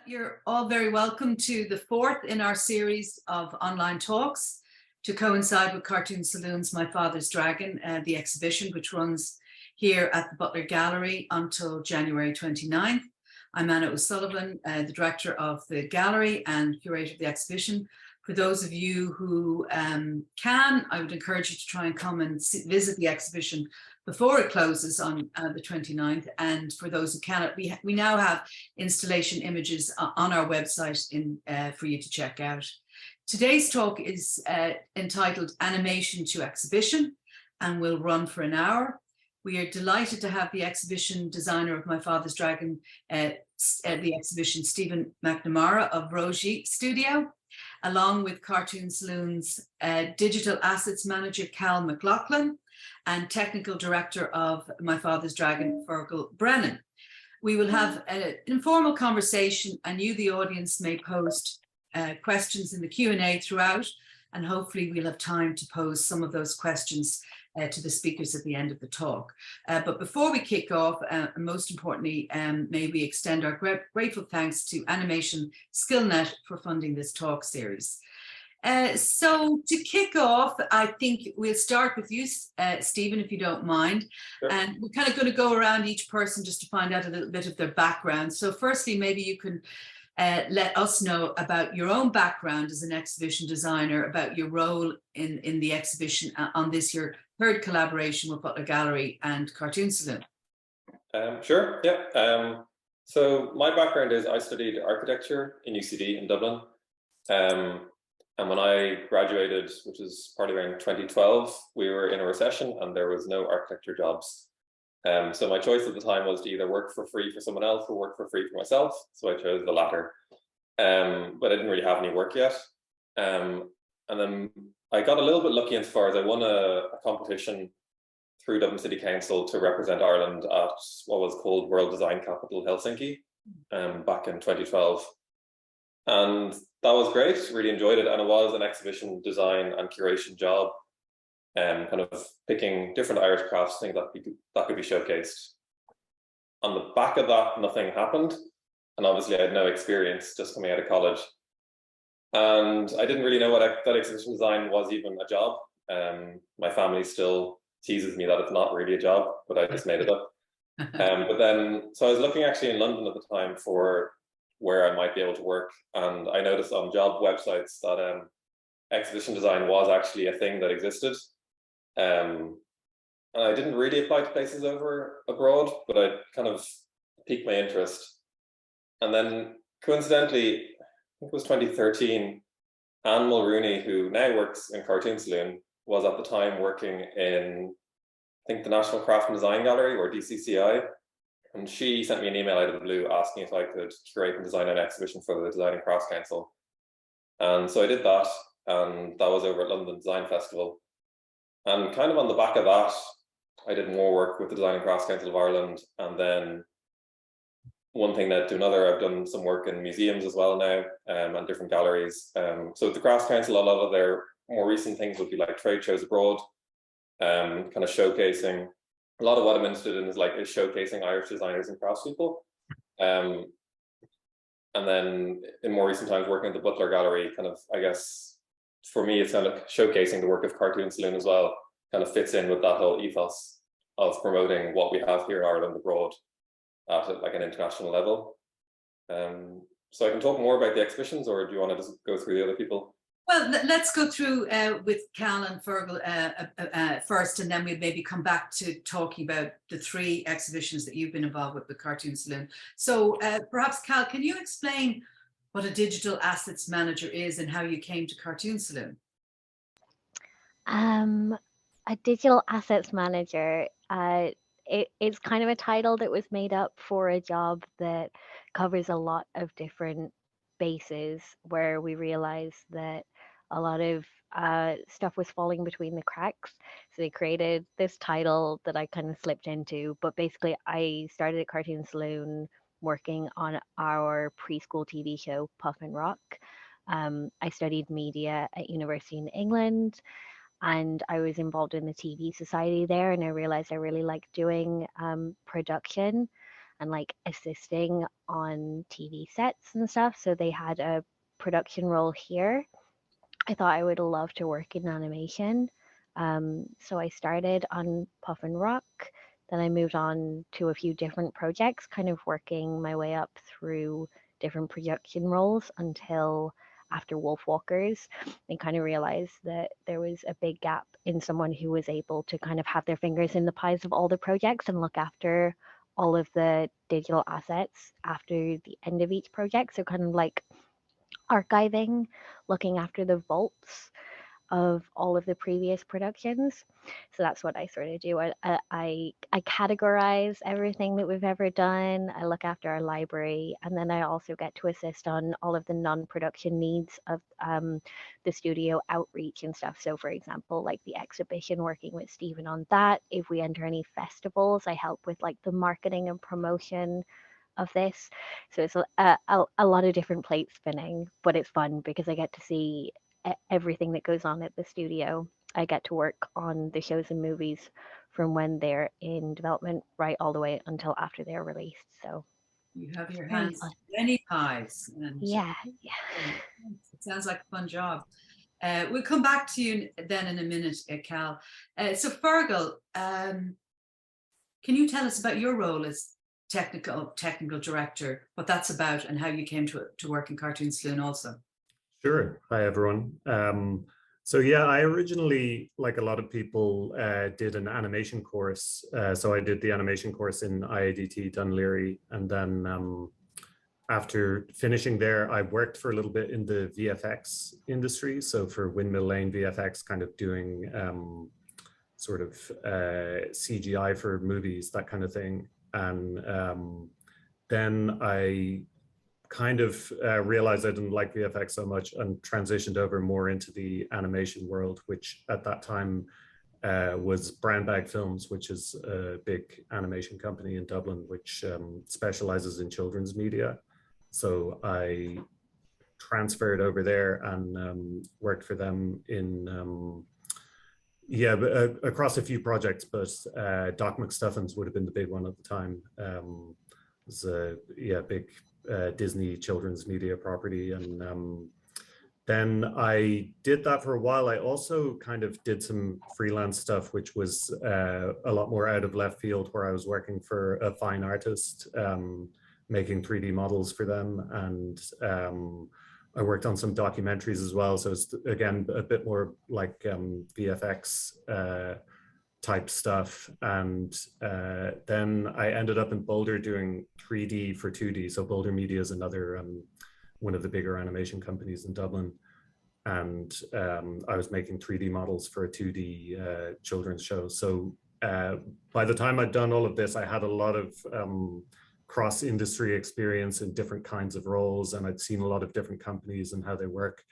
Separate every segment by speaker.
Speaker 1: You're all very welcome to the fourth in our series of online talks to coincide with Cartoon Saloon's My Father's Dragon, the exhibition, which runs here at the Butler Gallery until January 29th. I'm Anna O'Sullivan, the director of the gallery and curator of the exhibition. For those of you who can, I would encourage you to try and come and visit the exhibition before it closes on the 29th. And for those who cannot, we now have installation images on our website for you to check out. Today's talk is entitled Animation to Exhibition and will run for an hour. We are delighted to have the exhibition designer of My Father's Dragon, the exhibition, Stephen McNamara of Roji Studio, along with Cartoon Saloon's digital assets manager, McLoughlin, and technical director of My Father's Dragon, Fergal, Brennan. We will have an informal conversation, and you, the audience, may post questions in the Q&A throughout, and hopefully we'll have time to pose some of those questions to the speakers at the end of the talk. But before we kick off, most importantly, may we extend our grateful thanks to Animation SkillNet for funding this talk series. So to kick off, I think we'll start with you, Stephen, if you don't mind.
Speaker 2: Sure.
Speaker 1: And we're kind of going to go around each person just to find out a little bit of their background. So firstly, maybe you can let us know about your own background as an exhibition designer, about your role in the exhibition on this your third collaboration with Butler Gallery and Cartoon Saloon.
Speaker 2: Sure, yeah. So my background is I studied architecture in UCD in Dublin. And when I graduated, which is probably around 2012, we were in a recession and there was no architecture jobs. So my choice at the time was to either work for free for someone else or work for free for myself. So I chose the latter. But I didn't really have any work yet. And then I got a little bit lucky insofar as I won a competition through Dublin City Council to represent Ireland at what was called World Design Capital Helsinki back in 2012. And that was great, really enjoyed it. And it was an exhibition design and curation job, kind of picking different Irish crafts, things that could be showcased. On the back of that, nothing happened. And obviously I had no experience just coming out of college. And I didn't really know what that exhibition design was even a job. My family still teases me that it's not really a job, but I just made it up. But then, so I was looking actually in London at the time for where I might be able to work. And I noticed on job websites that exhibition design was actually a thing that existed. And I didn't really apply to places over abroad, but I kind of piqued my interest. And then coincidentally, I think it was 2013, Anne Mulrooney, who now works in Cartoon Saloon, was at the time working in, I think, the National Craft and Design Gallery, or DCCI. And she sent me an email out of the blue asking if I could curate and design an exhibition for the Design and Crafts Council. And so I did that, and that was over at London Design Festival. And kind of on the back of that, I did more work with the Design and Crafts Council of Ireland. And then one thing led to another. I've done some work in museums as well now, and different galleries. So with the Crafts Council, a lot of their more recent things would be like trade shows abroad, kind of showcasing. A lot of what I'm interested in is showcasing Irish designers and craftspeople. And then in more recent times, working at the Butler Gallery, kind of, I guess, for me, it's kind of showcasing the work of Cartoon Saloon as well, kind of fits in with that whole ethos of promoting what we have here in Ireland abroad at like an international level. So I can talk more about the exhibitions, or do you want to just go through the other people?
Speaker 1: Well, let's go through with Cal and Fergal first, and then we'll maybe come back to talking about the three exhibitions that you've been involved with Cartoon Saloon. So perhaps, Cal, can you explain what a digital assets manager is and how you came to Cartoon Saloon?
Speaker 3: A digital assets manager, it's kind of a title that was made up for a job that covers a lot of different bases, where we realized that a lot of stuff was falling between the cracks. So they created this title that I kind of slipped into. But basically, I started at Cartoon Saloon working on our preschool TV show, Puff and Rock. I studied media at university in England, and I was involved in the TV society there, and I realized I really liked doing production. and like assisting on TV sets and stuff. So they had a production role here. I thought I would love to work in animation. So I started on Puff and Rock. Then I moved on to a few different projects, kind of working my way up through different production roles until after Wolfwalkers, and kind of realized that there was a big gap in someone who was able to kind of have their fingers in the pies of all the projects and look after all of the digital assets after the end of each project. So kind of like archiving, looking after the vaults of all of the previous productions. So that's what I sort of do. I categorize everything that we've ever done. I look after our library, and then I also get to assist on all of the non-production needs of the studio outreach and stuff. So, for example, like the exhibition, working with Stephen on that. If we enter any festivals, I help with like the marketing and promotion of this. So it's a lot of different plates spinning, but it's fun because I get to see everything that goes on at the studio. I get to work on the shows and movies from when they're in development right all the way until after they're released. So
Speaker 1: You have your
Speaker 3: very
Speaker 1: hands
Speaker 3: fun.
Speaker 1: many pies, and
Speaker 3: Yeah, yeah.
Speaker 1: it sounds like a fun job. We'll come back to you then in a minute, Cal. So Fergal, can you tell us about your role as technical director, what that's about, and how you came to work in Cartoon Saloon also?
Speaker 4: Sure. Hi, everyone. So yeah, I originally, like a lot of people, did an animation course. So I did the animation course in IADT Dún Laoghaire, and then after finishing there, I worked for a little bit in the VFX industry. So for Windmill Lane VFX, kind of doing sort of CGI for movies, that kind of thing. And then I kind of realized I didn't like VFX so much and transitioned over more into the animation world, which at that time was Brown Bag Films, which is a big animation company in Dublin, which specializes in children's media. So I transferred over there and worked for them in across a few projects, but Doc McStuffins would have been the big one at the time. It was a big Disney children's media property, and then I did that for a while. I also kind of did some freelance stuff, which was a lot more out of left field, where I was working for a fine artist, making 3D models for them, and I worked on some documentaries as well. So it's again a bit more like VFX type stuff. And then I ended up in Boulder doing 3D for 2D. So Boulder Media is another one of the bigger animation companies in Dublin. And I was making 3D models for a 2D children's show. So by the time I'd done all of this, I had a lot of cross-industry experience in different kinds of roles, and I'd seen a lot of different companies and how they work.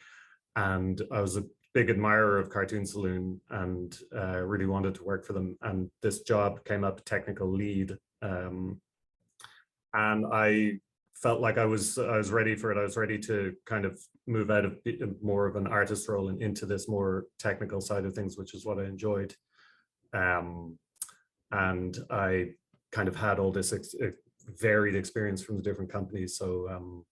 Speaker 4: And I was a big admirer of Cartoon Saloon and really wanted to work for them. And this job came up, technical lead, and I felt like I was ready for it. I was ready to kind of move out of more of an artist role and into this more technical side of things, which is what I enjoyed. And I kind of had all this varied experience from the different companies. So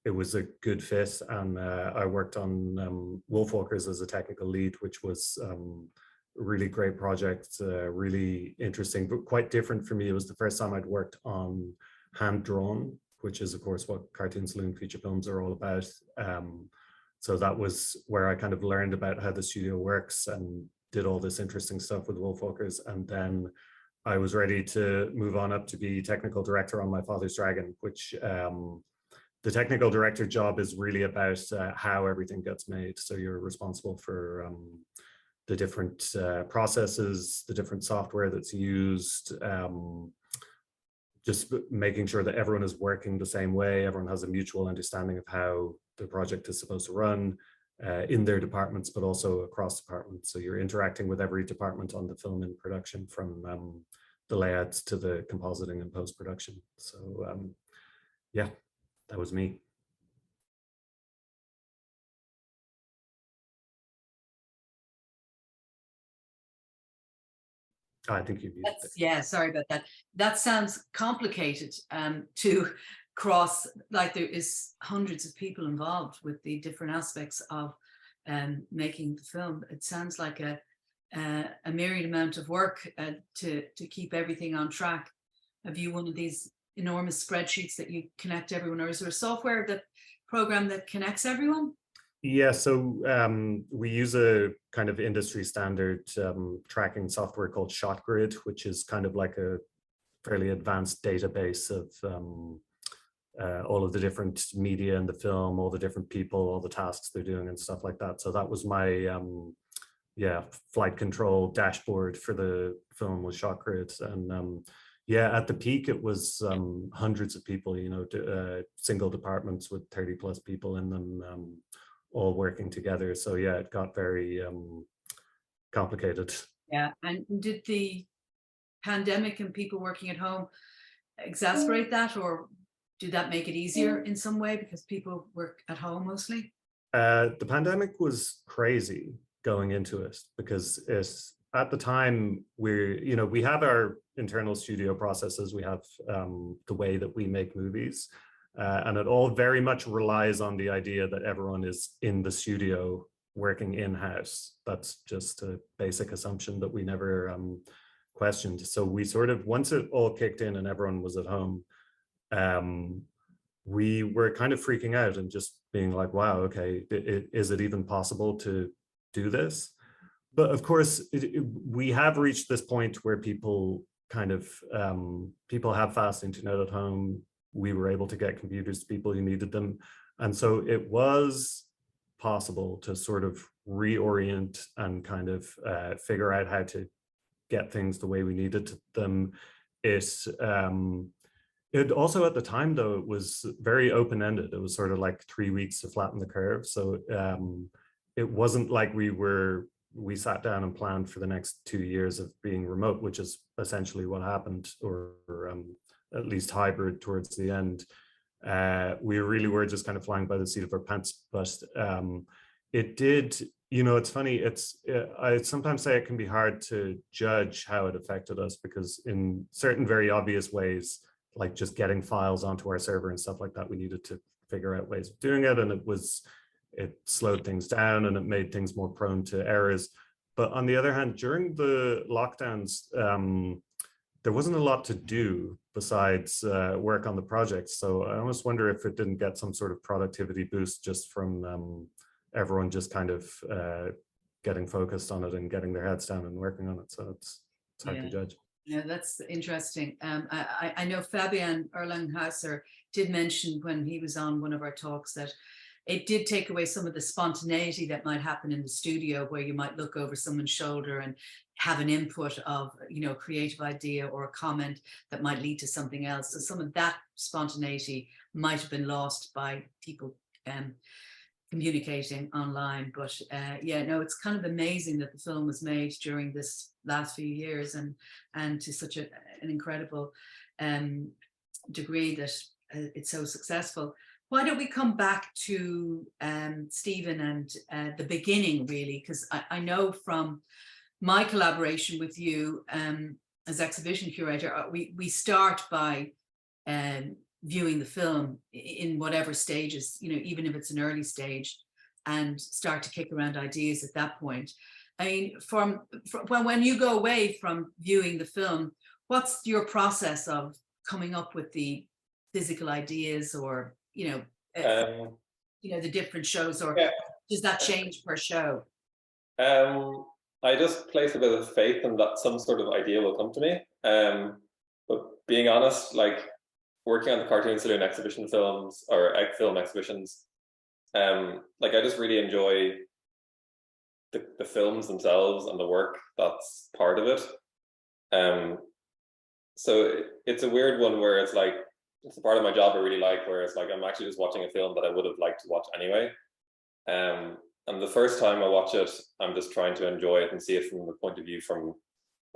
Speaker 4: it was a good fit. And I worked on Wolfwalkers as a technical lead, which was a really great project, really interesting, but quite different for me. It was the first time I'd worked on hand-drawn, which is, of course, what Cartoon Saloon feature films are all about. So that was where I kind of learned about how the studio works and did all this interesting stuff with Wolfwalkers. And then I was ready to move on up to be technical director on My Father's Dragon, which the technical director job is really about how everything gets made. So you're responsible for the different processes, the different software that's used, just making sure that everyone is working the same way, everyone has a mutual understanding of how the project is supposed to run in their departments, but also across departments. So you're interacting with every department on the film in production, from the layouts to the compositing and post-production. So yeah, that was me. I think you muted it.
Speaker 1: Yeah, sorry about that. That sounds complicated to cross, like there is hundreds of people involved with the different aspects of making the film. It sounds like a myriad amount of work to keep everything on track. Have you one of these enormous spreadsheets that you connect everyone, or is there a software program that connects everyone?
Speaker 4: Yeah, so we use a kind of industry standard tracking software called ShotGrid, which is kind of like a fairly advanced database of all of the different media in the film, all the different people, all the tasks they're doing and stuff like that. So that was my flight control dashboard for the film was ShotGrid. And yeah, at the peak, it was hundreds of people, you know, single departments with 30 plus people in them, all working together. So yeah, it got very complicated.
Speaker 1: Yeah, and did the pandemic and people working at home exacerbate that, or did that make it easier in some way because people work at home mostly?
Speaker 4: The pandemic was crazy going into it because at the time we have our internal studio processes, we have the way that we make movies, and it all very much relies on the idea that everyone is in the studio working in-house. That's just a basic assumption that we never questioned. So we sort of, once it all kicked in and everyone was at home, we were kind of freaking out and just being like, wow, okay, is it even possible to do this? But of course, we have reached this point where people kind of, people have fast internet at home. We were able to get computers to people who needed them. And so it was possible to sort of reorient and kind of figure out how to get things the way we needed them. It also, at the time though, it was very open-ended. It was sort of like 3 weeks to flatten the curve. So it wasn't like we sat down and planned for the next 2 years of being remote, which is essentially what happened, or at least hybrid towards the end. We really were just kind of flying by the seat of our pants, but it did, you know, it's funny, I sometimes say it can be hard to judge how it affected us, because in certain very obvious ways, like just getting files onto our server and stuff like that, we needed to figure out ways of doing it, and it slowed things down and it made things more prone to errors. But on the other hand, during the lockdowns, there wasn't a lot to do besides work on the project. So I almost wonder if it didn't get some sort of productivity boost just from everyone just kind of getting focused on it and getting their heads down and working on it. So it's hard to judge.
Speaker 1: Yeah, that's interesting. I know Fabian Erlanghauser did mention when he was on one of our talks that it did take away some of the spontaneity that might happen in the studio, where you might look over someone's shoulder and have an input of, you know, a creative idea or a comment that might lead to something else. So some of that spontaneity might have been lost by people communicating online. But yeah, no, it's kind of amazing that the film was made during this last few years and to such an incredible degree that it's so successful. Why don't we come back to Stephen and the beginning, really, because I know from my collaboration with you as exhibition curator, we start by viewing the film in whatever stages, you know, even if it's an early stage, and start to kick around ideas at that point. I mean, from when you go away from viewing the film, what's your process of coming up with the physical ideas, or you know, the different shows, or does that change per show?
Speaker 2: I just place a bit of faith in that some sort of idea will come to me. But being honest, like working on the Cartoon Saloon exhibition films or film exhibitions, like I just really enjoy the films themselves and the work that's part of it. So it's a weird one where it's like, it's a part of my job I really like, where it's like I'm actually just watching a film that I would have liked to watch anyway. And the first time I watch it, I'm just trying to enjoy it and see it from the point of view from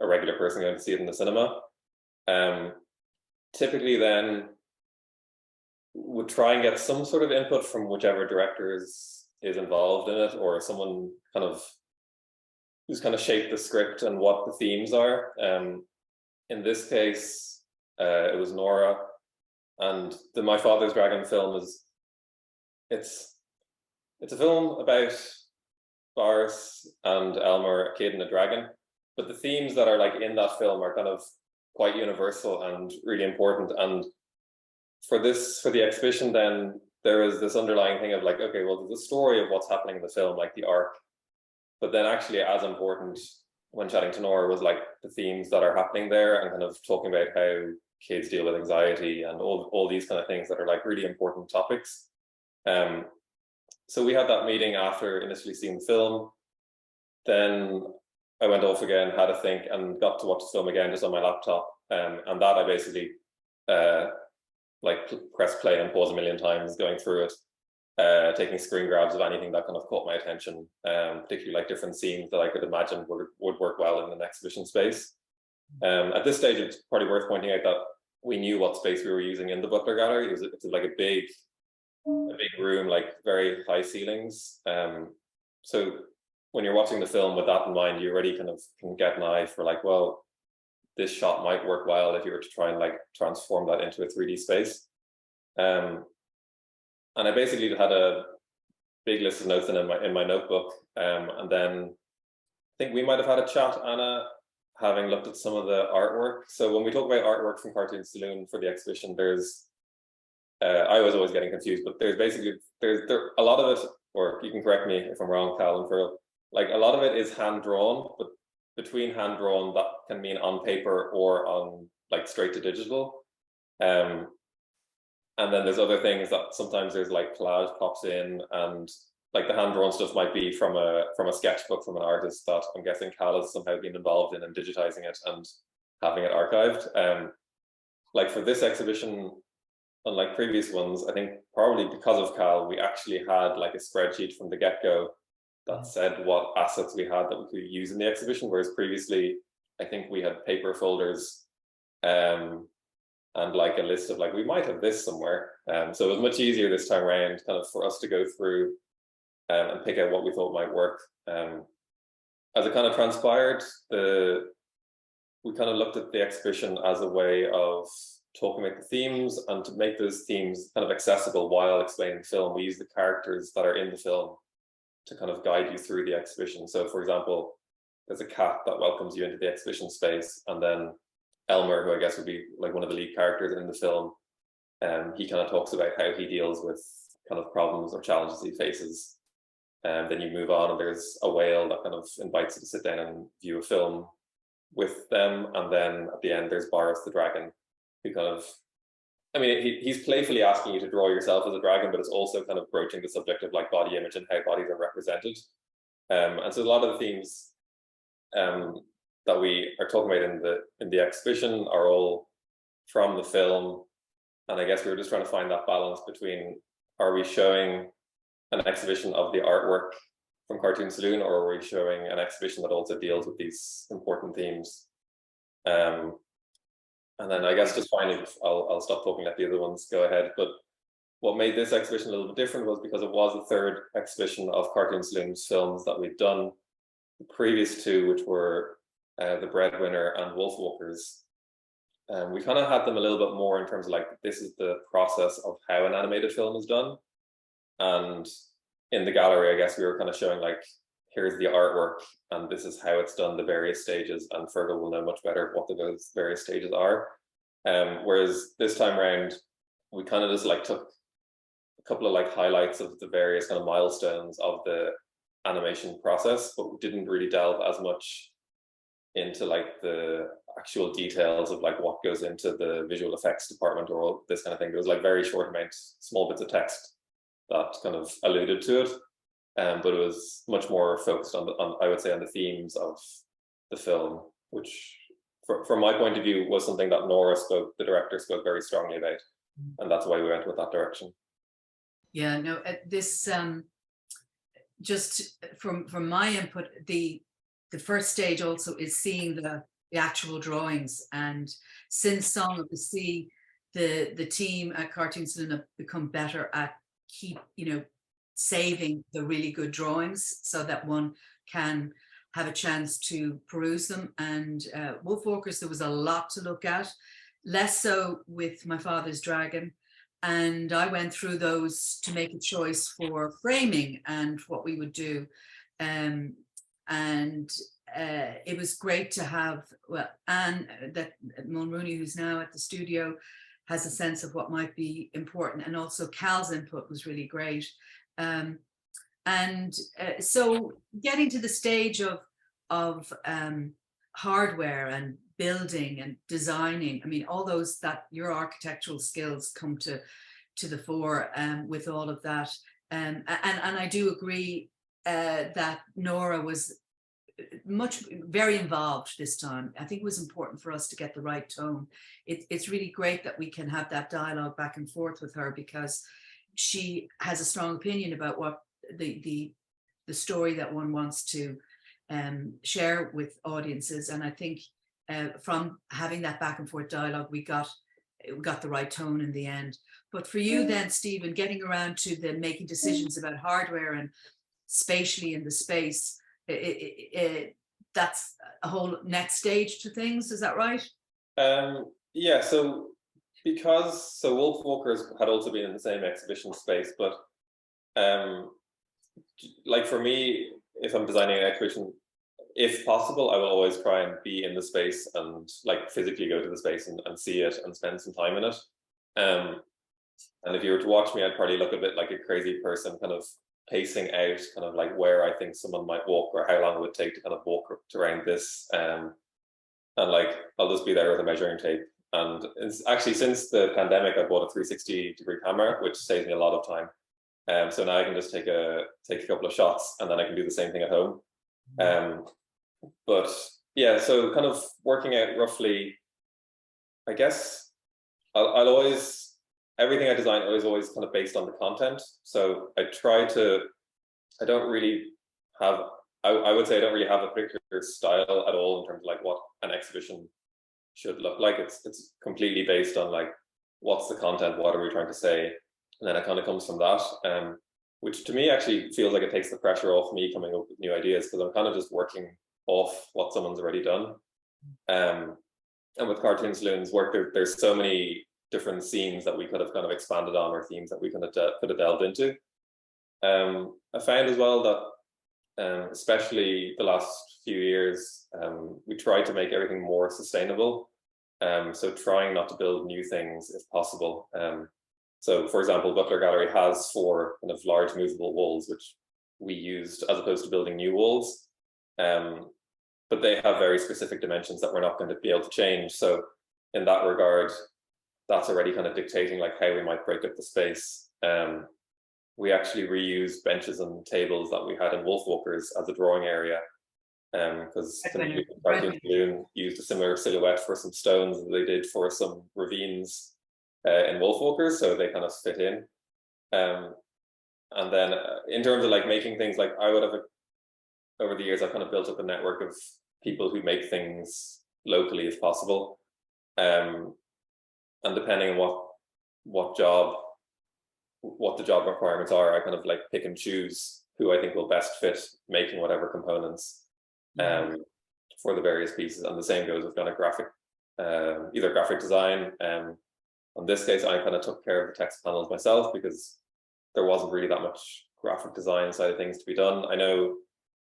Speaker 2: a regular person going to see it in the cinema. Typically then would try and get some sort of input from whichever director is involved in it, or someone kind of who's kind of shaped the script and what the themes are. In this case, it was Nora, and the My Father's Dragon film it's a film about Boris and Elmer, a kid and a dragon, but the themes that are like in that film are kind of quite universal and really important. And for the exhibition, then there is this underlying thing of like, okay, well, there's a story of what's happening in the film, like the arc, but then actually as important when chatting to Nora was like the themes that are happening there and kind of talking about how kids deal with anxiety and all these kind of things that are like really important topics. So we had that meeting after initially seeing the film. Then I went off again, had a think, and got to watch the film again just on my laptop. And that I basically like press play and pause a million times going through it, taking screen grabs of anything that kind of caught my attention, particularly like different scenes that I could imagine would work well in an exhibition space. At this stage, it's probably worth pointing out that we knew what space we were using in the Butler Gallery. It's like a big room, like very high ceilings. So when you're watching the film with that in mind, you already kind of can get an eye for like, well, this shot might work well if you were to try and like transform that into a 3D space. And I basically had a big list of notes in my notebook. And then I think we might have had a chat, Anna, having looked at some of the artwork. So when we talk about artwork from Cartoon Saloon for the exhibition, there's I was always getting confused, but there's a lot of it, or you can correct me if I'm wrong, Cal and Fergal, like a lot of it is hand drawn, but between hand drawn, that can mean on paper or on like straight to digital. And then there's other things that sometimes there's like collage pops in, and like the hand drawn stuff might be from a sketchbook from an artist that I'm guessing Cal has somehow been involved in and digitizing it and having it archived. Like for this exhibition, unlike previous ones, I think probably because of Cal, we actually had like a spreadsheet from the get-go that said what assets we had that we could use in the exhibition, whereas previously, I think we had paper folders and like a list of like, we might have this somewhere. So it was much easier this time around kind of for us to go through and pick out what we thought might work. As it kind of transpired, we kind of looked at the exhibition as a way of talking about the themes, and to make those themes kind of accessible while explaining the film, we use the characters that are in the film to kind of guide you through the exhibition. So for example, there's a cat that welcomes you into the exhibition space, and then Elmer, who I guess would be like one of the lead characters in the film, he kind of talks about how he deals with kind of problems or challenges he faces. And then you move on, and there's a whale that kind of invites you to sit down and view a film with them. And then at the end, there's Boris the dragon, who kind of, I mean, he's playfully asking you to draw yourself as a dragon, but it's also kind of broaching the subject of like body image and how bodies are represented. And so a lot of the themes that we are talking about in the exhibition are all from the film. And I guess we were just trying to find that balance between, are we showing an exhibition of the artwork from Cartoon Saloon, or are we showing an exhibition that also deals with these important themes? And then I guess just finally, I'll stop talking, let the other ones go ahead. But what made this exhibition a little bit different was because it was the third exhibition of Cartoon Saloon's films that we've done. The previous two, which were The Breadwinner and Wolfwalkers, we kind of had them a little bit more in terms of like, this is the process of how an animated film is done. And in the gallery, I guess we were kind of showing like, here's the artwork, and this is how it's done, the various stages, and Fergal will know much better what those various stages are. Whereas this time around, we kind of just like took a couple of like highlights of the various kind of milestones of the animation process, but we didn't really delve as much into like the actual details of like what goes into the visual effects department or all this kind of thing. There was like very short amounts, small bits of text that kind of alluded to it. But it was much more focused on I would say on the themes of the film, which from my point of view was something that the director spoke very strongly about, and that's why we went with that direction.
Speaker 1: Yeah, no, this just from my input, the first stage also is seeing the actual drawings, and since Song of the Sea, the team at Cartoon Saloon have become better at saving the really good drawings so that one can have a chance to peruse them. And Wolfwalkers, there was a lot to look at, less so with My Father's Dragon. And I went through those to make a choice for framing and what we would do. And it was great to have, well, Anne, that Mulrooney, who's now at the studio, has a sense of what might be important. And also Cal's input was really great. So getting to the stage of hardware and building and designing, I mean, all those, that your architectural skills come to the fore with all of that. And I do agree that Nora was very involved this time. I think it was important for us to get the right tone. It's really great that we can have that dialogue back and forth with her, because she has a strong opinion about what the story that one wants to share with audiences. And I think from having that back and forth dialogue, we got the right tone in the end. But for you then, Stephen, getting around to the making decisions about hardware and spatially in the space, that's a whole next stage to things, is that right?
Speaker 2: Yeah, so Wolfwalkers had also been in the same exhibition space, but like for me, if I'm designing an exhibition, if possible, I will always try and be in the space and like physically go to the space and see it and spend some time in it. And if you were to watch me, I'd probably look a bit like a crazy person, kind of pacing out kind of like where I think someone might walk or how long it would take to kind of walk around this. And like, I'll just be there with a measuring tape. And it's actually, since the pandemic, I bought a 360-degree camera, which saves me a lot of time. So now I can just take a couple of shots and then I can do the same thing at home. But yeah, so kind of working out roughly, I guess I'll always, everything I design is always kind of based on the content. So I don't really have, I would say I don't really have a particular style at all in terms of like what an exhibition should look like. It's completely based on like, what's the content, what are we trying to say? And then it kind of comes from that, which to me actually feels like it takes the pressure off me coming up with new ideas, because I'm kind of just working off what someone's already done. And with Cartoon Saloon's work, there's so many different scenes that we could have kind of expanded on, or themes that we could have delved into. I found as well that especially the last few years, we tried to make everything more sustainable. So trying not to build new things if possible. So for example, Butler Gallery has 4 kind of large movable walls, which we used as opposed to building new walls. But they have very specific dimensions that we're not going to be able to change. So in that regard, that's already kind of dictating like how we might break up the space. We actually reused benches and tables that we had in Wolfwalkers as a drawing area, because the Cartoon Saloon used a similar silhouette for some stones that they did for some ravines in Wolfwalkers, so they kind of fit in. And then in terms of like making things, like I would have, over the years, I've kind of built up a network of people who make things locally if possible. And depending on what the job requirements are, I kind of like pick and choose who I think will best fit making whatever components for the various pieces. And the same goes with kind of either graphic design. In this case, I kind of took care of the text panels myself, because there wasn't really that much graphic design side of things to be done. I know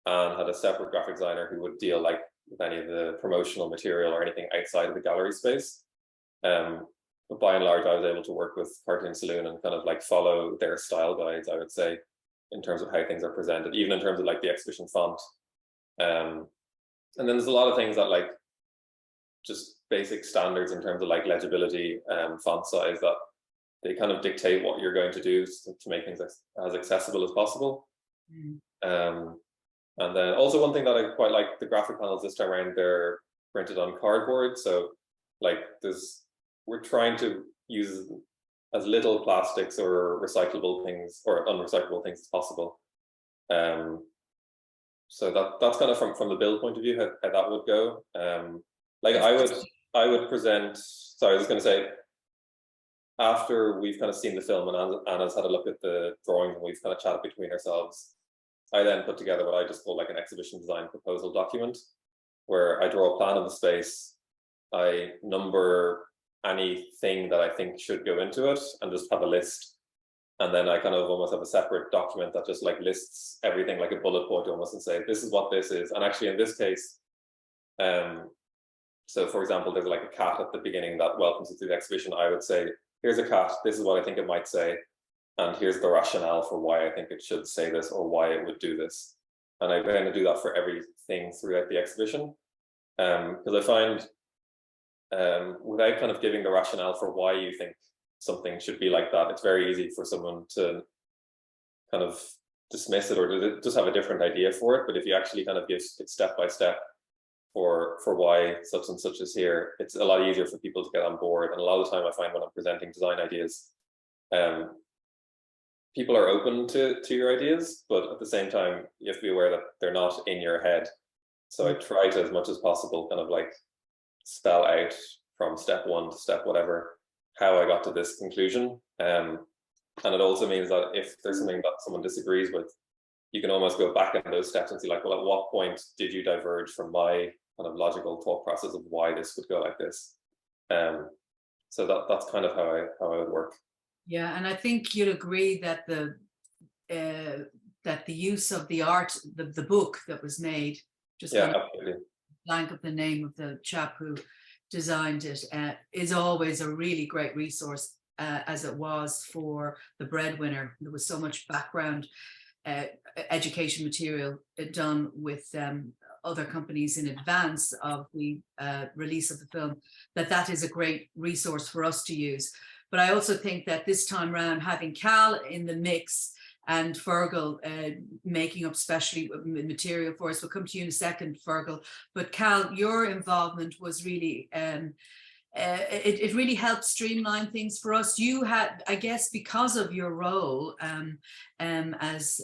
Speaker 2: Anne had a separate graphic designer who would deal like with any of the promotional material or anything outside of the gallery space. But by and large, I was able to work with Cartoon Saloon and kind of like follow their style guides, I would say, in terms of how things are presented, even in terms of like the exhibition font. And then there's a lot of things that like just basic standards in terms of like legibility, font size, that they kind of dictate what you're going to do to make things as accessible as possible. And then also one thing that I quite like, the graphic panels this time around, they're printed on cardboard. So like we're trying to use as little plastics or recyclable things or unrecyclable things as possible. So that's kind of from the build point of view, how that would go. Like I would present, sorry, I was going to say, after we've kind of seen the film and Anna's had a look at the drawings and we've kind of chatted between ourselves, I then put together what I just call like an exhibition design proposal document, where I draw a plan of the space, I number anything that I think should go into it, and just have a list. And then I kind of almost have a separate document that just like lists everything, like a bullet point almost, and say, this is what this is. And actually in this case, so for example, there's like a cat at the beginning that welcomes you to the exhibition. I would say, here's a cat, this is what I think it might say, and here's the rationale for why I think it should say this or why it would do this. And I kind of do that for everything throughout the exhibition. Because I find without kind of giving the rationale for why you think something should be like that, it's very easy for someone to kind of dismiss it or to just have a different idea for it. But if you actually kind of give it step by step for why such and such is here, it's a lot easier for people to get on board. And a lot of the time I find when I'm presenting design ideas, people are open to your ideas, but at the same time, you have to be aware that they're not in your head. So I try to, as much as possible, kind of like spell out from step one to step whatever, how I got to this conclusion. And it also means that if there's something that someone disagrees with, you can almost go back in those steps and see like, well, at what point did you diverge from my kind of logical thought process of why this would go like this? So that's kind of how I would work.
Speaker 1: Yeah, and I think you'll agree that the use of the art, the book that was made, just
Speaker 2: absolutely.
Speaker 1: Blank of the name of the chap who designed it, is always a really great resource, as it was for The Breadwinner. There was so much background education material done with other companies in advance of the release of the film, that is a great resource for us to use. But I also think that this time around, having Cal in the mix and Fergal making up specially material for us, we'll come to you in a second, Fergal. But Cal, your involvement was really, it really helped streamline things for us. You had, I guess, because of your role as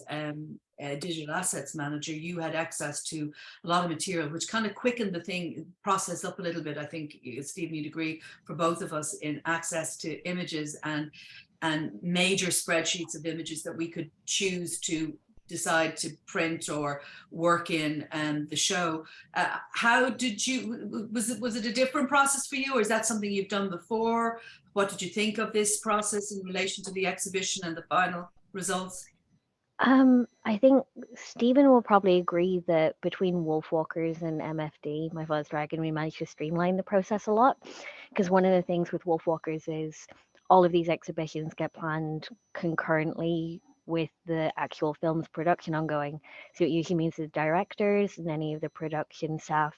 Speaker 1: a digital assets manager, you had access to a lot of material, which kind of quickened the process up a little bit. I think, Stephen, you'd agree, for both of us, in access to images and major spreadsheets of images that we could choose to decide to print or work in the show. How did you, was it a different process for you, or is that something you've done before? What did you think of this process in relation to the exhibition and the final results?
Speaker 3: I think Stephen will probably agree that between Wolfwalkers and MFD, My Father's Dragon, we managed to streamline the process a lot. Because one of the things with Wolfwalkers is all of these exhibitions get planned concurrently with the actual film's production ongoing. So it usually means the directors and any of the production staff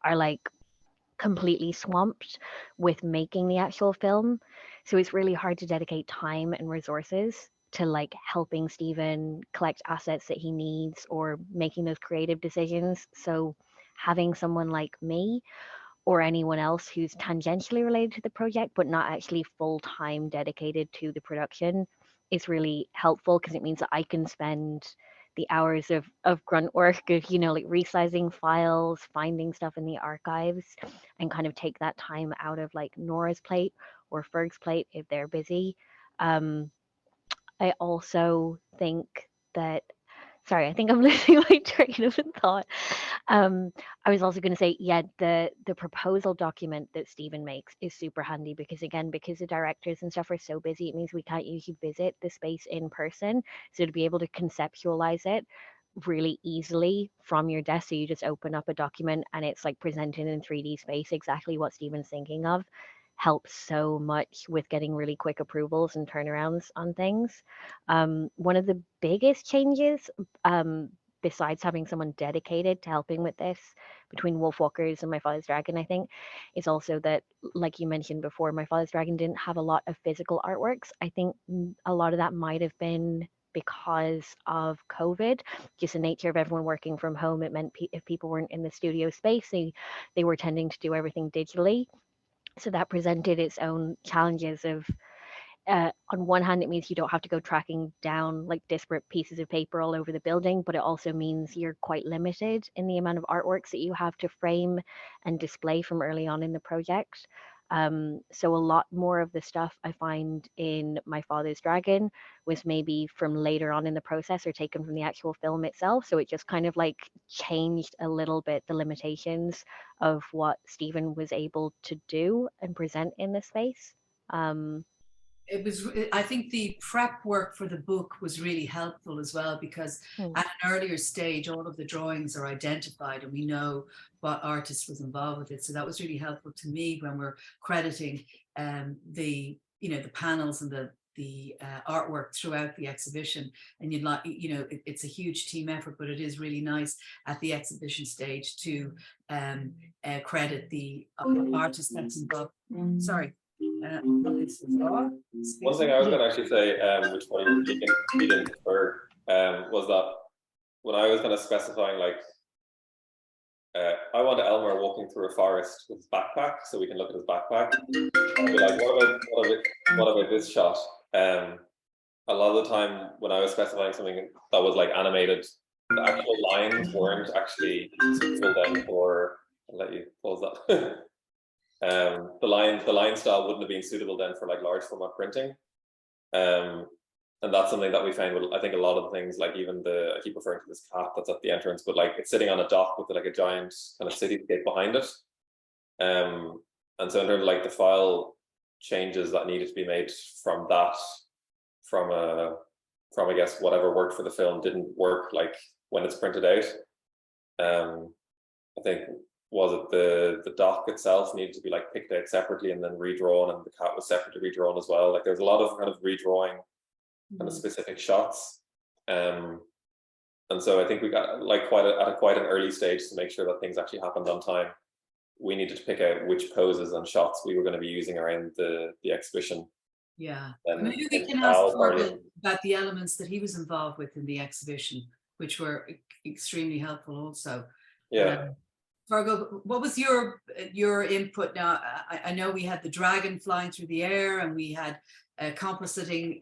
Speaker 3: are like completely swamped with making the actual film. So it's really hard to dedicate time and resources to like helping Stephen collect assets that he needs or making those creative decisions. So having someone like me or anyone else who's tangentially related to the project but not actually full-time dedicated to the production is really helpful, because it means that I can spend the hours of grunt work of, like resizing files, finding stuff in the archives, and kind of take that time out of like Nora's plate or Ferg's plate if they're busy. I also think that, sorry, I think I'm losing my train of thought. I was also going to say, yeah, the proposal document that Stephen makes is super handy because, again, because the directors and stuff are so busy, it means we can't usually visit the space in person. So to be able to conceptualize it really easily from your desk, so you just open up a document and it's like presented in 3D space exactly what Stephen's thinking of, helps so much with getting really quick approvals and turnarounds on things. One of the biggest changes, besides having someone dedicated to helping with this between Wolfwalkers and My Father's Dragon, I think, is also that, like you mentioned before, My Father's Dragon didn't have a lot of physical artworks. I think a lot of that might have been because of COVID, just the nature of everyone working from home. It meant if people weren't in the studio space, they were tending to do everything digitally. So that presented its own challenges of, on one hand, it means you don't have to go tracking down like disparate pieces of paper all over the building, but it also means you're quite limited in the amount of artworks that you have to frame and display from early on in the project. So a lot more of the stuff I find in My Father's Dragon was maybe from later on in the process or taken from the actual film itself. So it just kind of like changed a little bit the limitations of what Stephen was able to do and present in the space.
Speaker 1: It was, I think the prep work for the book was really helpful as well, because at an earlier stage, all of the drawings are identified and we know what artist was involved with it. So that was really helpful to me when we're crediting the, you know, the panels and the artwork throughout the exhibition. And you'd like, you know, it's a huge team effort, but it is really nice at the exhibition stage to credit the artist that's involved. Sorry.
Speaker 2: One thing I was going to actually say, which probably you didn't prefer, was that when I was kind of specifying, like, I want Elmer walking through a forest with his backpack, so we can look at his backpack. I'd be like, what about this shot? A lot of the time when I was specifying something that was like animated, the actual lines weren't actually suitable then for. I'll let you pause that. The line style wouldn't have been suitable then for like large format printing, and that's something that we found with, I think, a lot of the things, like even I keep referring to this cat that's at the entrance, but like it's sitting on a dock with like a giant kind of cityscape behind it, and so in terms of like the file changes that needed to be made from I guess whatever worked for the film didn't work like when it's printed out. I think, was it the dock itself needed to be like picked out separately and then redrawn, and the cat was separately redrawn as well. Like there's a lot of kind of redrawing kind of specific shots, and so I think we got like quite an early stage to make sure that things actually happened on time. We needed to pick out which poses and shots we were going to be using around the exhibition.
Speaker 1: Yeah,
Speaker 2: And
Speaker 1: maybe we can ask Fergal about the elements that he was involved with in the exhibition, which were extremely helpful also.
Speaker 2: Yeah.
Speaker 1: Fergal, what was your input? Now, I know we had the dragon flying through the air, and we had a compositing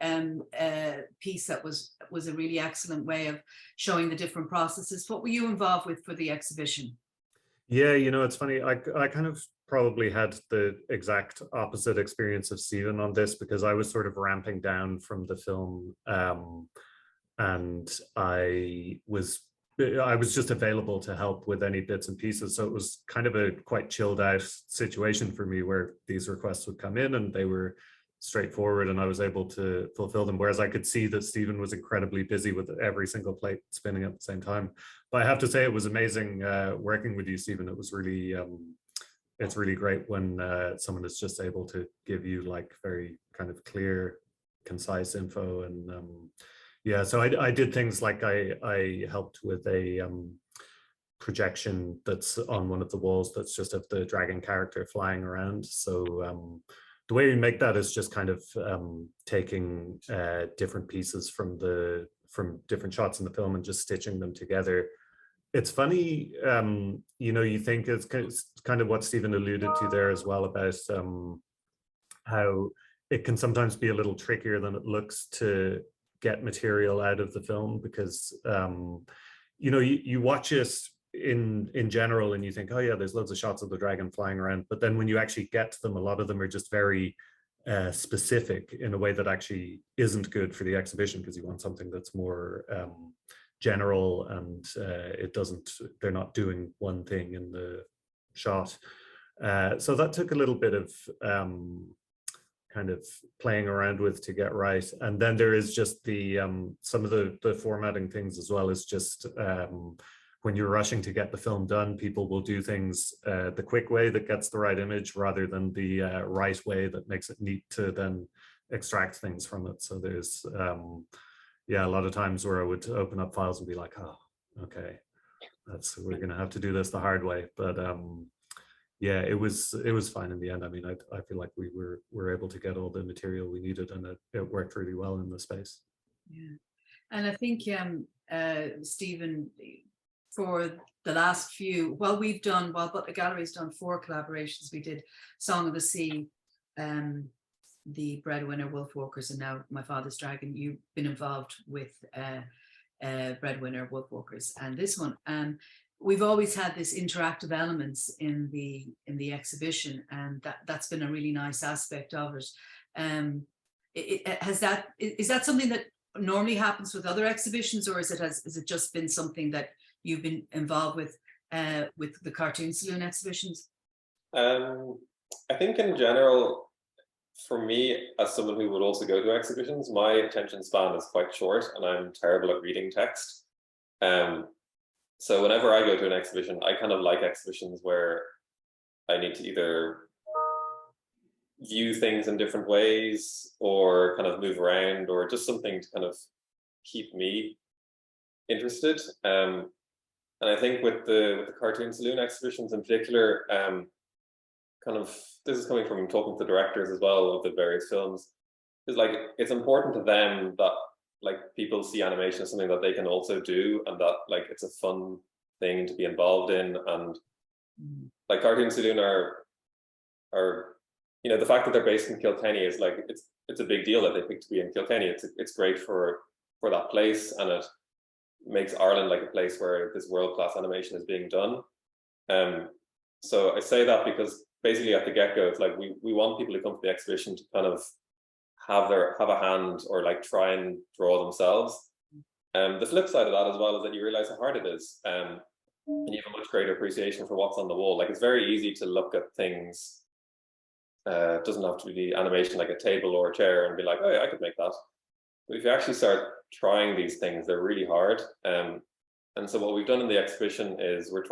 Speaker 1: piece that was a really excellent way of showing the different processes. What were you involved with for the exhibition?
Speaker 4: Yeah, you know, it's funny. I kind of probably had the exact opposite experience of Stephen on this, because I was sort of ramping down from the film, and I was just available to help with any bits and pieces. So it was kind of a quite chilled out situation for me, where these requests would come in and they were straightforward and I was able to fulfill them. Whereas I could see that Stephen was incredibly busy with every single plate spinning at the same time. But I have to say, it was amazing working with you, Stephen. It was really, it's really great when someone is just able to give you like very kind of clear, concise info. And yeah, so I did things like I helped with a projection that's on one of the walls that's just of the dragon character flying around. So the way we make that is just kind of taking different pieces from different shots in the film and just stitching them together. It's funny, you know, you think it's kind of what Stephen alluded to there as well, about how it can sometimes be a little trickier than it looks to get material out of the film, because you know, you watch it in general and you think, oh yeah, there's loads of shots of the dragon flying around, but then when you actually get to them, a lot of them are just very specific in a way that actually isn't good for the exhibition, because you want something that's more general, and they're not doing one thing in the shot. So that took a little bit of kind of playing around with to get right. And then there is just the some of the formatting things as well, is just when you're rushing to get the film done, people will do things the quick way that gets the right image, rather than the right way that makes it neat to then extract things from it. So there's yeah, a lot of times where I would open up files and be like, oh, okay, we're gonna have to do this the hard way. But yeah, it was fine in the end. I mean, I feel like we were able to get all the material we needed, and it worked really well in the space.
Speaker 1: Yeah, and I think Stephen, for the last few, while Butler Gallery's done 4 collaborations, we did Song of the Sea, the Breadwinner, Wolfwalkers, and now My Father's Dragon. You've been involved with Breadwinner, Wolfwalkers, and this one. we've always had this interactive elements in the exhibition, and that's been a really nice aspect of it. Is that something that normally happens with other exhibitions, or has it just been something that you've been involved with the Cartoon Saloon exhibitions?
Speaker 2: I think in general, for me, as someone who would also go to exhibitions, my attention span is quite short, and I'm terrible at reading text. So whenever I go to an exhibition, I kind of like exhibitions where I need to either view things in different ways or kind of move around, or just something to kind of keep me interested. And I think with the Cartoon Saloon exhibitions in particular, kind of, this is coming from talking to the directors as well of the various films, is like, it's important to them that like people see animation as something that they can also do, and that like it's a fun thing to be involved in. And like Cartoon Saloon are you know, the fact that they're based in Kilkenny is like, it's a big deal that they picked to be in Kilkenny. It's great for that place, and it makes Ireland like a place where this world-class animation is being done. So I say that because basically at the get-go, it's like we want people to come to the exhibition to kind of have a hand, or like try and draw themselves. The flip side of that as well is that you realize how hard it is, and you have a much greater appreciation for what's on the wall. Like, it's very easy to look at things. It doesn't have to be animation like a table or a chair and be like, oh yeah, I could make that. But if you actually start trying these things, they're really hard. And so what we've done in the exhibition is we've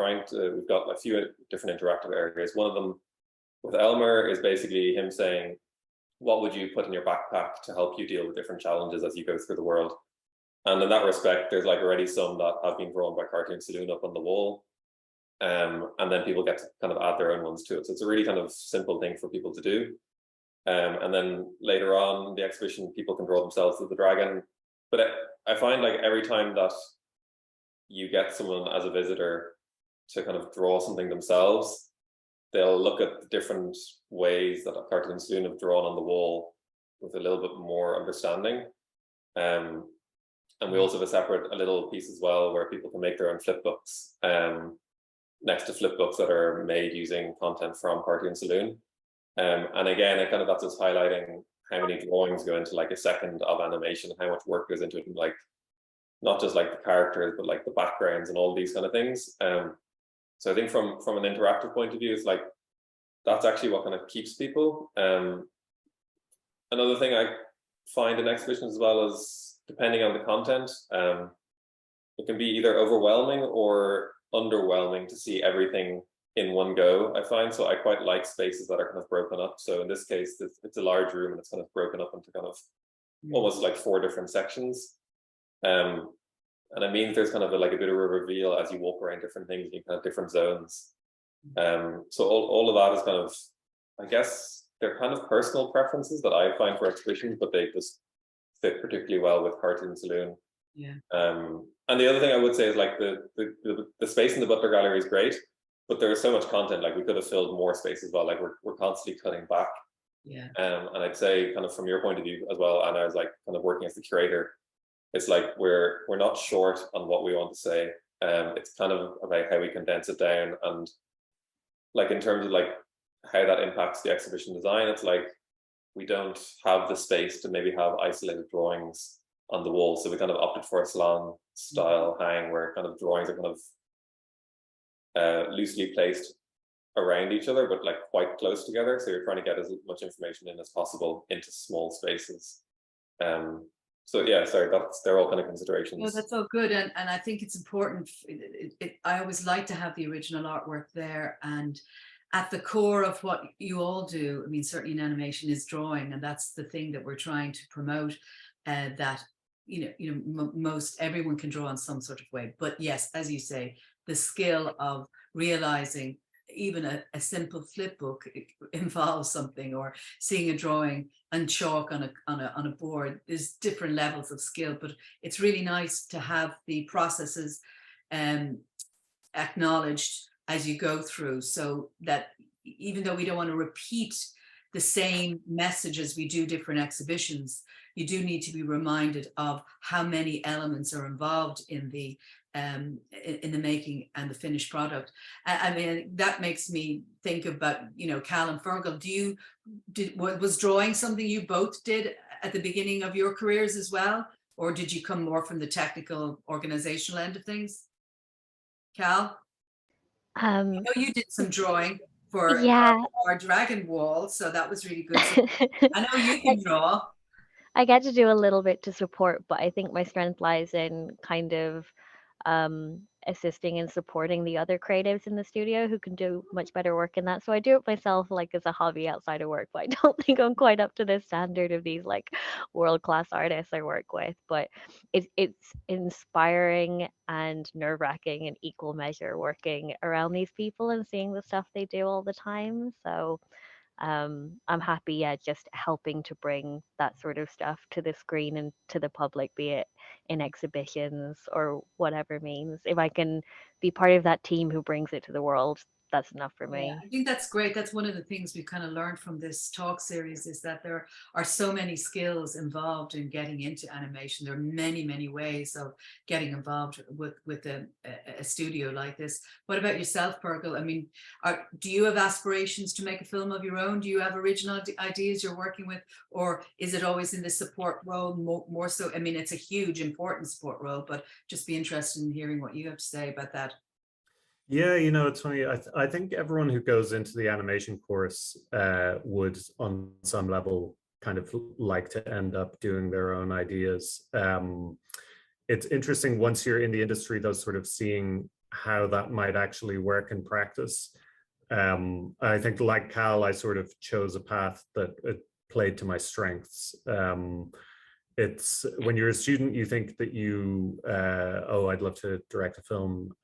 Speaker 2: got a few different interactive areas. One of them with Elmer is basically him saying, what would you put in your backpack to help you deal with different challenges as you go through the world? And in that respect, there's like already some that have been drawn by Cartoon Saloon up on the wall. And then people get to kind of add their own ones to it. So it's a really kind of simple thing for people to do. And then later on in the exhibition, people can draw themselves as the dragon. But I find like every time that you get someone as a visitor to kind of draw something themselves, they'll look at the different ways that Cartoon Saloon have drawn on the wall with a little bit more understanding. And we also have a little piece as well where people can make their own flip books next to flip books that are made using content from Cartoon Saloon. And again, that's just highlighting how many drawings go into like a second of animation, how much work goes into it, and like not just like the characters, but like the backgrounds and all these kind of things. So I think from an interactive point of view, it's like that's actually what kind of keeps people. Another thing I find in exhibitions as well is, depending on the content, it can be either overwhelming or underwhelming to see everything in one go, I find. So I quite like spaces that are kind of broken up. So in this case, it's a large room and it's kind of broken up into kind of almost like 4 different sections. And it means there's kind of like a bit of a reveal as you walk around different things in kind of different zones. So all of that is kind of, I guess, they're kind of personal preferences that I find for exhibitions, but they just fit particularly well with Cartoon Saloon.
Speaker 1: Yeah.
Speaker 2: And the other thing I would say is like the space in the Butler Gallery is great, but there is so much content. Like, we could have filled more space as well. Like, we're constantly cutting back.
Speaker 1: Yeah.
Speaker 2: And I'd say, kind of from your point of view as well, and I was like kind of working as the curator, it's like we're not short on what we want to say. It's kind of about how we condense it down, and like in terms of like how that impacts the exhibition design, it's like we don't have the space to maybe have isolated drawings on the wall. So we kind of opted for a salon style hang, where kind of drawings are kind of loosely placed around each other, but like quite close together. So you're trying to get as much information in as possible into small spaces. So yeah, sorry, they're all kind of considerations.
Speaker 1: No, that's all good, and I think it's important. I always like to have the original artwork there, and at the core of what you all do, I mean, certainly in animation, is drawing, and that's the thing that we're trying to promote. That most everyone can draw in some sort of way, but yes, as you say, the skill of realizing even a simple flip book involves something, or seeing a drawing and chalk on a board. There's different levels of skill, but it's really nice to have the processes acknowledged as you go through, so that even though we don't want to repeat the same message as we do different exhibitions, you do need to be reminded of how many elements are involved in the in the making and the finished product. I mean, that makes me think about, Cal and Fergal. Was drawing something you both did at the beginning of your careers as well? Or did you come more from the technical organizational end of things? Cal? I know you did some drawing for
Speaker 3: Yeah.
Speaker 1: our dragon wall, so that was really good. So I know you can draw.
Speaker 3: I get to do a little bit to support, but I think my strength lies in kind of assisting and supporting the other creatives in the studio who can do much better work in that. So I do it myself, like as a hobby outside of work, but I don't think I'm quite up to the standard of these like world-class artists I work with. But it's inspiring and nerve-wracking in equal measure working around these people and seeing the stuff they do all the time. So I'm happy, yeah, just helping to bring that sort of stuff to the screen and to the public, be it in exhibitions or whatever means. If I can be part of that team who brings it to the world, that's enough for
Speaker 1: Yeah,
Speaker 3: me.
Speaker 1: I think that's great. That's one of the things we kind of learned from this talk series, is that there are so many skills involved in getting into animation. There are many, many ways of getting involved with a studio like this. What about yourself, Fergal? I mean, do you have aspirations to make a film of your own? Do you have original ideas you're working with? Or is it always in the support role more so? I mean, it's a huge, important support role, but just be interested in hearing what you have to say about that.
Speaker 4: Yeah, it's funny. I think everyone who goes into the animation course would, on some level, kind of like to end up doing their own ideas. It's interesting once you're in the industry, though, sort of seeing how that might actually work in practice. I think, like Cal, I sort of chose a path that played to my strengths. It's when you're a student, you think that I'd love to direct a film.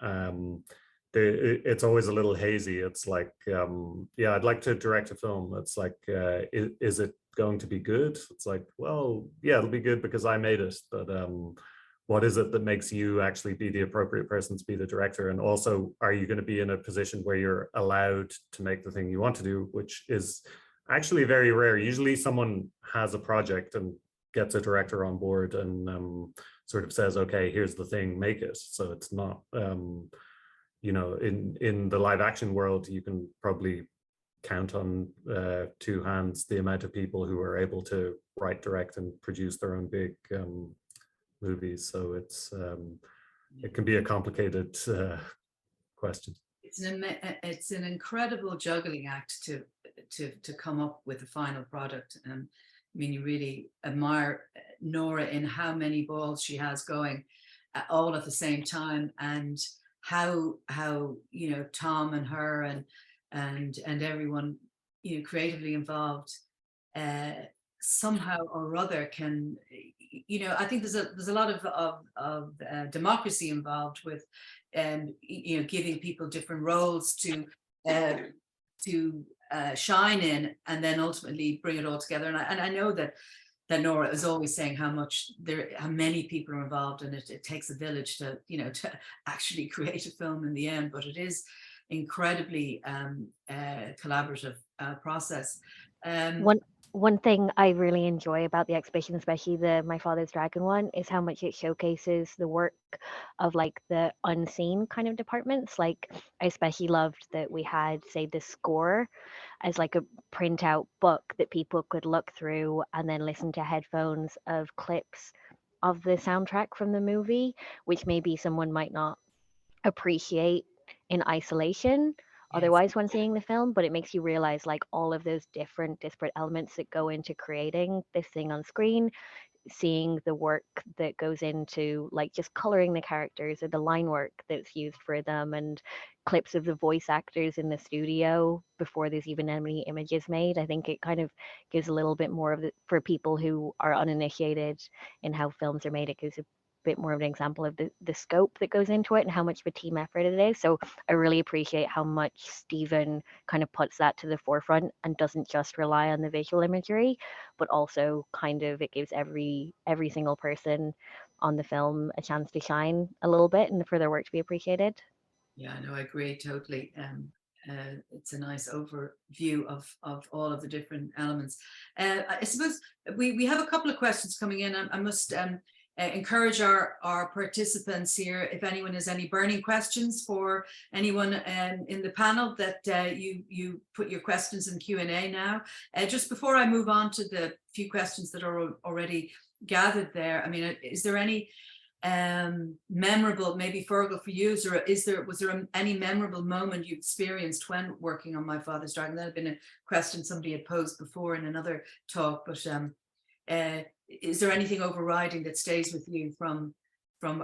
Speaker 4: It's always a little hazy. It's like, yeah, I'd like to direct a film. It's like, is it going to be good? It's like, well, yeah, it'll be good because I made it. But what is it that makes you actually be the appropriate person to be the director? And also, are you going to be in a position where you're allowed to make the thing you want to do, which is actually very rare. Usually someone has a project and gets a director on board and sort of says, okay, here's the thing, make it. So it's not... in the live action world, you can probably count on two hands the amount of people who are able to write, direct, and produce their own big movies. So it can be a complicated question.
Speaker 1: It's an incredible juggling act to come up with a final product. I mean, you really admire Nora in how many balls she has going all at the same time, and how Tom and her and everyone creatively involved somehow or other can, I think there's a lot of democracy involved with giving people different roles to shine in, and then ultimately bring it all together. And I know that Nora is always saying how many people are involved, and it takes a village to actually create a film in the end. But it is incredibly collaborative process.
Speaker 3: One thing I really enjoy about the exhibition, especially the My Father's Dragon one, is how much it showcases the work of like the unseen kind of departments. Like I especially loved that we had, say, the score as like a printout book that people could look through and then listen to headphones of clips of the soundtrack from the movie, which maybe someone might not appreciate in isolation otherwise when seeing the film, but it makes you realize like all of those different disparate elements that go into creating this thing on screen, seeing the work that goes into like just coloring the characters or the line work that's used for them, and clips of the voice actors in the studio before there's even any images made. I think it kind of gives a little bit more of for people who are uninitiated in how films are made, it gives a bit more of an example of the scope that goes into it and how much of a team effort it is. So I really appreciate how much Stephen kind of puts that to the forefront and doesn't just rely on the visual imagery, but also kind of it gives every single person on the film a chance to shine a little bit and for their work to be appreciated.
Speaker 1: Yeah, no, I agree totally. It's a nice overview of all of the different elements. I suppose we have a couple of questions coming in. I must encourage our participants here, if anyone has any burning questions for anyone in the panel, that you put your questions in Q&A now. Just before I move on to the few questions that are already gathered there, I mean, is there any memorable, maybe Fergal for you, was there any memorable moment you experienced when working on My Father's Dragon? That had been a question somebody had posed before in another talk, but is there anything overriding that stays with you from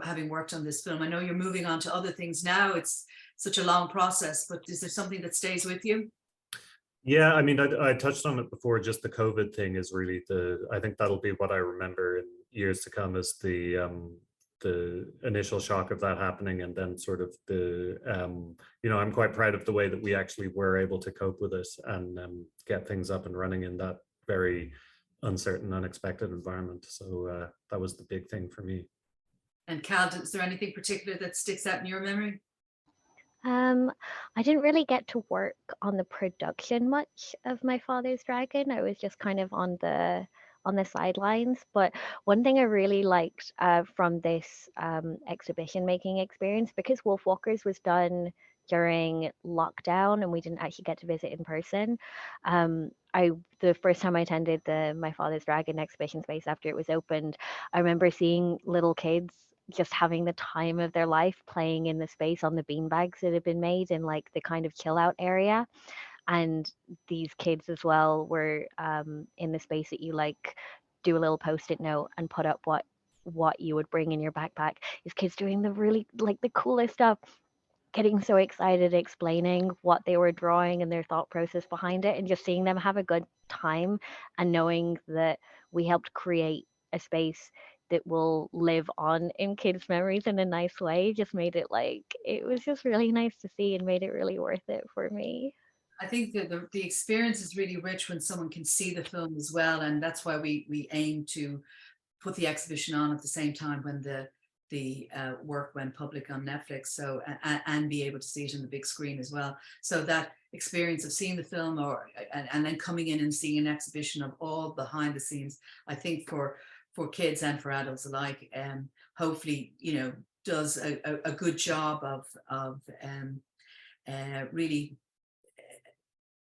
Speaker 1: having worked on this film? I know you're moving on to other things now, it's such a long process, but is there something that stays with you?
Speaker 4: Yeah, I mean, I touched on it before, just the COVID thing is really I think that'll be what I remember in years to come, is the initial shock of that happening, and then sort of you know, I'm quite proud of the way that we actually were able to cope with it and get things up and running in that very uncertain, unexpected environment. So that was the big thing for me.
Speaker 1: And Cal, is there anything particular that sticks out in your memory?
Speaker 3: I didn't really get to work on the production much of My Father's Dragon. I was just kind of on the sidelines. But one thing I really liked from this exhibition making experience, because Wolf Walkers was done during lockdown and we didn't actually get to visit in person. The first time I attended the My Father's Dragon exhibition space after it was opened, I remember seeing little kids just having the time of their life playing in the space on the beanbags that had been made in like the kind of chill out area. And these kids as well were in the space that you like do a little post-it note and put up what you would bring in your backpack. These kids doing the really like the coolest stuff, getting so excited, explaining what they were drawing and their thought process behind it, and just seeing them have a good time and knowing that we helped create a space that will live on in kids' memories in a nice way just made it like, it was just really nice to see and made it really worth it for me.
Speaker 1: I think that the experience is really rich when someone can see the film as well, and that's why we aim to put the exhibition on at the same time when the work went public on Netflix, so and be able to see it on the big screen as well. So that experience of seeing the film and then coming in and seeing an exhibition of all behind the scenes, I think for kids and for adults alike, hopefully, you know, does a good job of really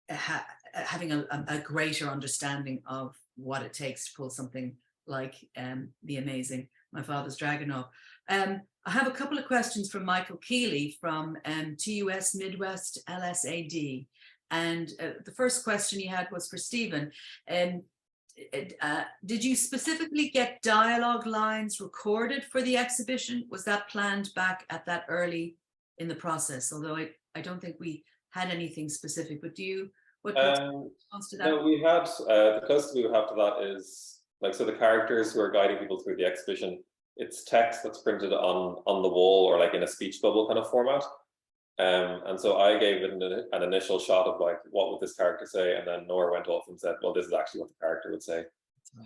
Speaker 1: having a greater understanding of what it takes to pull something like the amazing My Father's Dragon off. I have a couple of questions from Michael Keeley from TUS Midwest LSAD. And the first question he had was for Stephen. Did you specifically get dialogue lines recorded for the exhibition? Was that planned back at that early in the process? Although I don't think we had anything specific, but do you, what response to that?
Speaker 2: No, we had, the closest we would have to that is, like, so the characters who are guiding people through the exhibition, it's text that's printed on the wall or like in a speech bubble kind of format. And so I gave it an initial shot of like, what would this character say? And then Nora went off and said, well, this is actually what the character would say.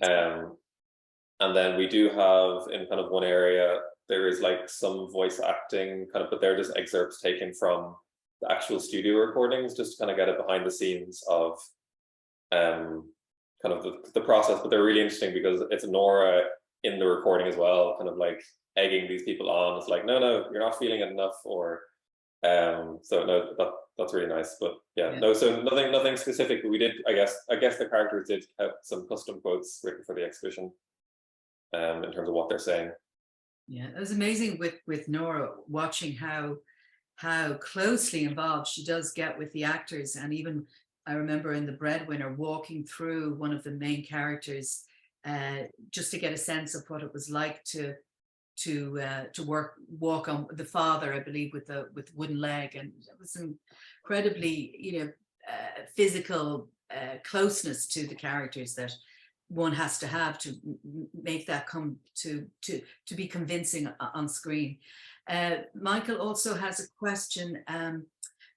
Speaker 2: And then we do have in kind of one area, there is like some voice acting kind of, but they're just excerpts taken from the actual studio recordings, just to kind of get it behind the scenes of kind of the process. But they're really interesting because it's Nora in the recording as well, kind of like egging these people on. It's like, no, you're not feeling it enough, or so no, that's really nice. But yeah, no, so nothing specific. But we did, I guess the characters did have some custom quotes written for the exhibition in terms of what they're saying.
Speaker 1: Yeah, it was amazing with Nora, watching how closely involved she does get with the actors. And even I remember in The Breadwinner walking through one of the main characters just to get a sense of what it was like to walk on the father, I believe, with wooden leg, and it was incredibly, you know, physical closeness to the characters that one has to have to make that come to be convincing on screen. Michael also has a question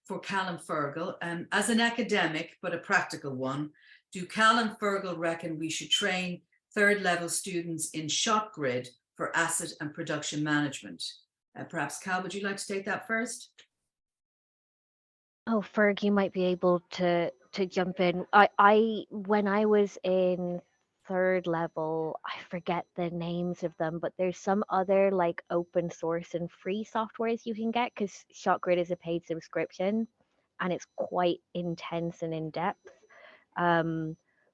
Speaker 1: for Cal and Fergal. As an academic, but a practical one, do Cal and Fergal reckon we should train third-level students in shot grid for asset and production management? Perhaps Cal, would you like to take that first?
Speaker 3: Oh, Ferg, you might be able to jump in. I when I was in third level, I forget the names of them, but there's some other like open source and free softwares you can get, because ShotGrid is a paid subscription and it's quite intense and in depth.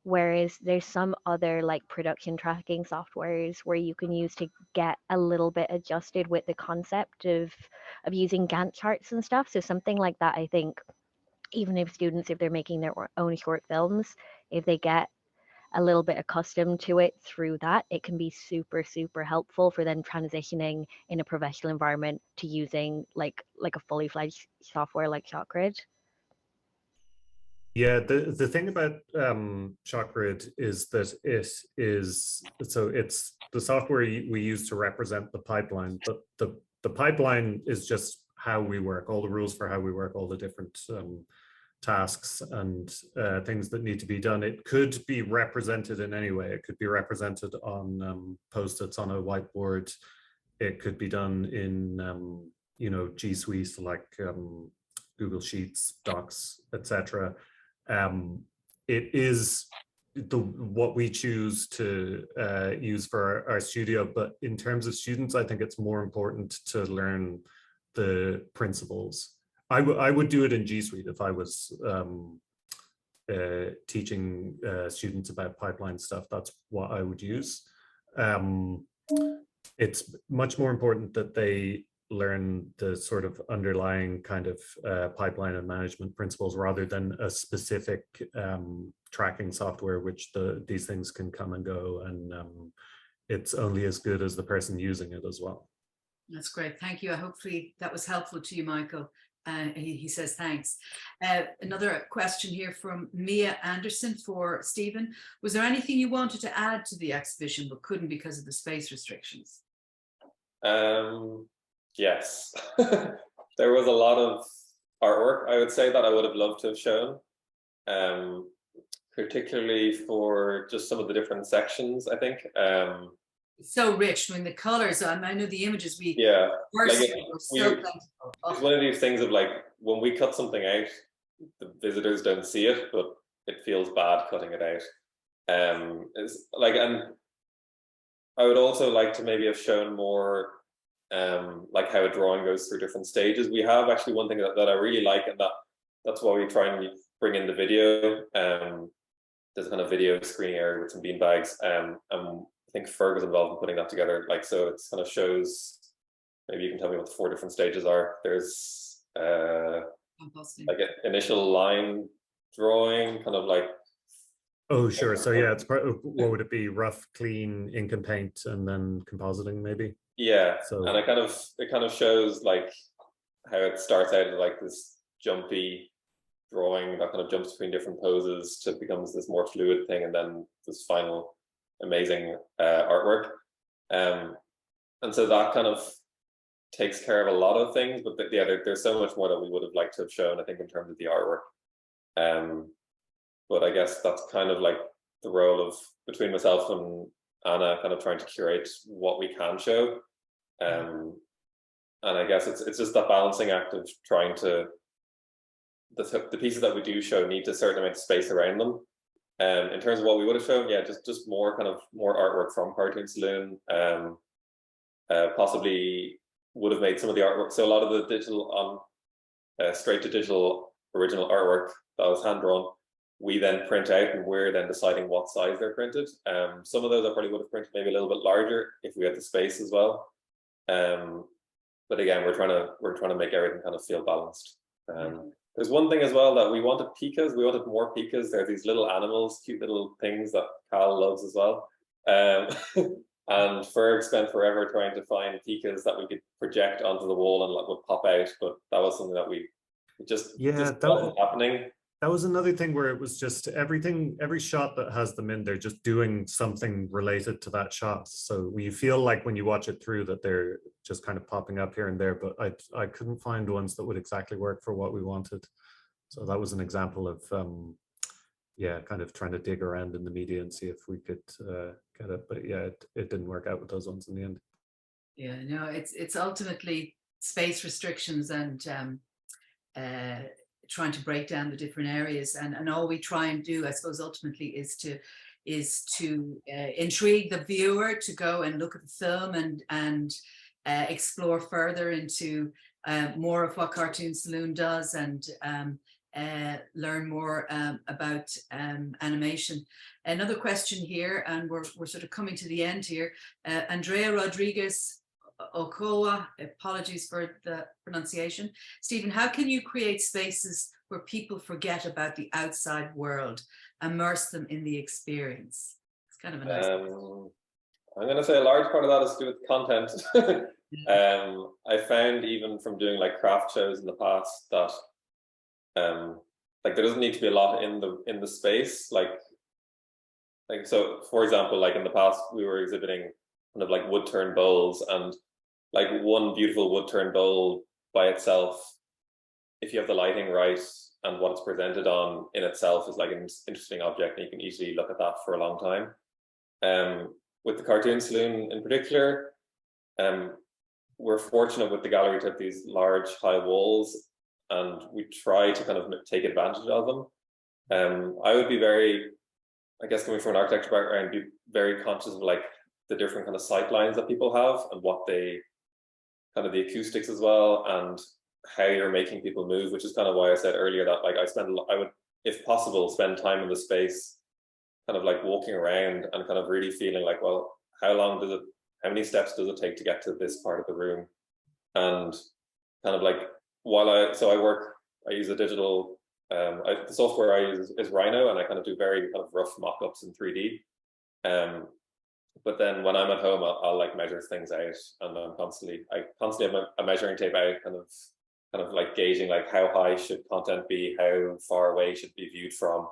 Speaker 3: Whereas there's some other like production tracking softwares where you can use to get a little bit adjusted with the concept of using Gantt charts and stuff. So something like that, I think, even if students, if they're making their own short films, if they get a little bit accustomed to it through that, it can be super, super helpful for then transitioning in a professional environment to using like a fully fledged software like ShotGrid.
Speaker 4: Yeah, the thing about ShotGrid is that it's the software we use to represent the pipeline, but the pipeline is just how we work, all the rules for how we work, all the different tasks and things that need to be done. It could be represented in any way. It could be represented on post-its on a whiteboard. It could be done in G Suite, like Google Sheets, Docs, etc. It is what we choose to use for our studio, but in terms of students, I think it's more important to learn the principles. I would do it in G Suite if I was teaching students about pipeline stuff. That's what I would use. It's much more important that they learn the sort of underlying kind of pipeline and management principles rather than a specific tracking software, which these things can come and go, and it's only as good as the person using it as well.
Speaker 1: That's great. Thank you. Hopefully that was helpful to you, Michael. He says thanks. Another question here from Mia Anderson for Stephen. Was there anything you wanted to add to the exhibition but couldn't because of the space restrictions?
Speaker 2: Yes. There was a lot of artwork, I would say, that I would have loved to have shown, particularly for just some of the different sections, I think.
Speaker 1: It's so rich. I mean, the colors, I know the images we
Speaker 2: were
Speaker 1: so
Speaker 2: plentiful. It's one of these things of like, when we cut something out, the visitors don't see it, but it feels bad cutting it out. It's like, and I would also like to maybe have shown more like how a drawing goes through different stages. We have actually one thing that I really like, and that's why we try and bring in the video. There's a kind of video screening area with some bean bags, and I think Ferg was involved in putting that together. Like, so it's kind of shows, maybe you can tell me what the 4 different stages are. There's like an initial line drawing, kind of like.
Speaker 4: Oh, sure. So yeah, it's what would it be? Rough, clean, ink and paint, and then compositing, maybe.
Speaker 2: Yeah.
Speaker 4: So,
Speaker 2: and it kind of shows like how it starts out as like this jumpy drawing that kind of jumps between different poses to becomes this more fluid thing, and then this final amazing artwork. And so that kind of takes care of a lot of things, but there's so much more that we would have liked to have shown, I think, in terms of the artwork. But I guess that's kind of like the role of, between myself and Anna, kind of trying to curate what we can show. And I guess it's just that balancing act of trying to, the pieces that we do show need a certain amount of space around them. In terms of what we would have shown, yeah, just more artwork from Cartoon Saloon. Possibly would have made some of the artwork. So a lot of the digital straight to digital original artwork that was hand drawn, we then print out, and we're then deciding what size they're printed. Some of those I probably would have printed maybe a little bit larger if we had the space as well. But again, we're trying to make everything kind of feel balanced. There's one thing as well that we wanted pikas. We wanted more pikas. They're these little animals, cute little things that Cal loves as well. And Ferg spent forever trying to find pikas that we could project onto the wall and would pop out, but that was something that just wasn't happening.
Speaker 4: That was another thing where it was just every shot that has them in, they're just doing something related to that shot. So you feel like when you watch it through that they're just kind of popping up here and there, but I couldn't find ones that would exactly work for what we wanted. So that was an example of, kind of trying to dig around in the media and see if we could get it. But yeah, it didn't work out with those ones in the end.
Speaker 1: Yeah, no, it's ultimately space restrictions and trying to break down the different areas, and all we try and do, I suppose, ultimately is to is to intrigue the viewer to go and look at the film and explore further into more of what Cartoon Saloon does, and learn more about animation. Another question here, and we're sort of coming to the end here. Andrea Rodriguez Okoa, apologies for the pronunciation. Stephen, how can you create spaces where people forget about the outside world, immerse them in the experience? It's kind of a nice
Speaker 2: I'm going to say a large part of that is to do with content. I found even from doing like craft shows in the past that like there doesn't need to be a lot in the space. Like so, for example, like in the past we were exhibiting kind of like wood turn bowls, and like one beautiful wood turn bowl by itself, if you have the lighting right and what it's presented on in itself, is like an interesting object, and you can easily look at that for a long time. With the Cartoon Saloon in particular, we're fortunate with the gallery to have these large high walls, and we try to kind of take advantage of them. I would be very, I guess coming from an architecture background, be very conscious of like the different kind of sight lines that people have and what they, kind of the acoustics as well, and how you're making people move, which is kind of why I said earlier that like I would, if possible, spend time in the space, kind of like walking around and kind of really feeling like, well, how many steps does it take to get to this part of the room? And kind of like, I use a digital, the software I use is Rhino, and I kind of do very kind of rough mock-ups in 3D. But then when I'm at home, I'll like measure things out, and I constantly have a measuring tape out, kind of like gauging like how high should content be, how far away should be viewed from.